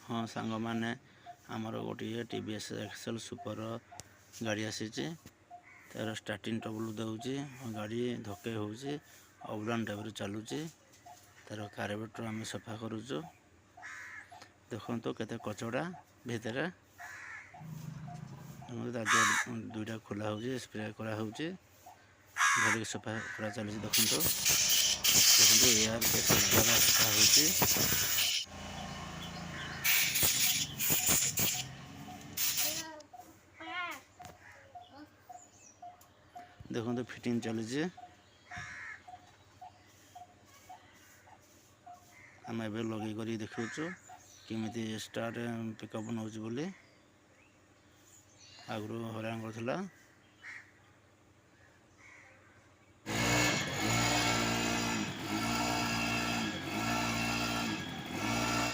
हाँ सांग मैंने आमर गोटे टीवीएस एक्सेल सुपर गाड़ी आसी तार स्टार्टिंग ट्रबल दूसरी गाड़ी धक्के होउची अप डाउन टाइप चलुची तार कार्बोरेटर आम सफा करुचु देखो केते कचड़ा भितर दुईटा खोला होउची स्प्रे करा होउची गाड़ी सफा करा चलुची देखो एयर प्रेशर द्वारा सफा होउची देखो फिटिंग चलुची आम ए लगे कर देखु किमिति स्टार्ट पिकअप नौच बोली आगु हरान कर